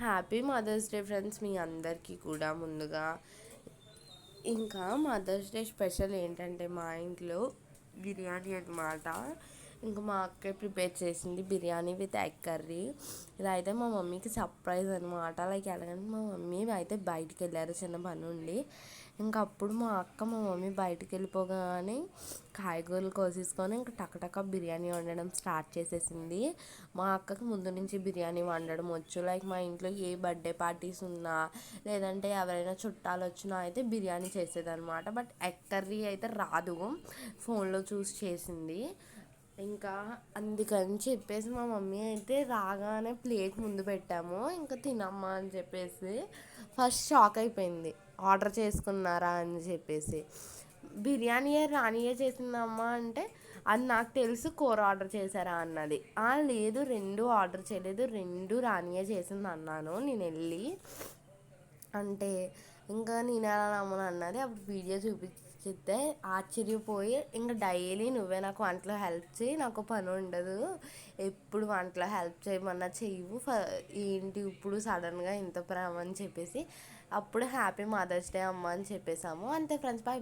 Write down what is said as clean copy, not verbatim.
Happy mother's day friends మీ అందరికీ కూడా ముందుగా. ఇంకా మదర్స్ డే స్పెషల్ ఏంటంటే మా ఇంట్లో బిర్యానీ అన్నమాట. ఇంకా మా అక్క ప్రిపేర్ చేసింది బిర్యానీ విత్ ఎగ్ కర్రీ. ఇదైతే మా మమ్మీకి సర్ప్రైజ్ అనమాట. లైక్ ఎలాగంటే మా మమ్మీ అయితే బయటికి వెళ్ళారు చిన్న పని ఉండి. ఇంకా అప్పుడు మా అక్క మా మమ్మీ బయటికి వెళ్ళిపోగానే కాయగూరలు కోసేసుకొని ఇంకా టకటక బిర్యానీ వండడం స్టార్ట్ చేసేసింది. మా అక్కకి ముందు నుంచి బిర్యానీ వండడం వచ్చు. లైక్ మా ఇంట్లో ఏ బర్త్డే పార్టీస్ ఉన్నా లేదంటే ఎవరైనా చుట్టాలు వచ్చినా అయితే బిర్యానీ చేసేదన్నమాట. బట్ ఎగ్ కర్రీ అయితే రాదు, ఫోన్లో చూసి చేసింది. ఇంకా అందుకని చెప్పేసి మా మమ్మీ అయితే రాగానే ప్లేట్ ముందు పెట్టాము, ఇంకా తినమ్మా అని చెప్పేసి. ఫస్ట్ షాక్ అయిపోయింది, ఆర్డర్ చేసుకున్నారా అని చెప్పేసి. బిర్యానీయే రానియే చేసిందమ్మా అంటే అది నాకు తెలుసు, కూర ఆర్డర్ చేశారా అన్నది. లేదు, రెండు ఆర్డర్ చేయలేదు, రెండు రానియే చేసింది అన్నాను నేను వెళ్ళి. అంటే ఇంకా నేను ఎలా నమ్మను అన్నది. అప్పుడు వీడియో చూపించితే ఆశ్చర్యపోయి, ఇంకా డైలీ నువ్వే నాకు వంటలో హెల్ప్ చేయి, నాకు పని ఉండదు, ఎప్పుడు వంటలో హెల్ప్ చేయమన్నా చెయ్యవు, ఏంటి ఇప్పుడు సడన్గా ఇంత ప్రేమ అని చెప్పేసి. అప్పుడు హ్యాపీ మదర్స్ డే అమ్మ అని చెప్పేసాము. అంతే ఫ్రెండ్స్, బాయ్.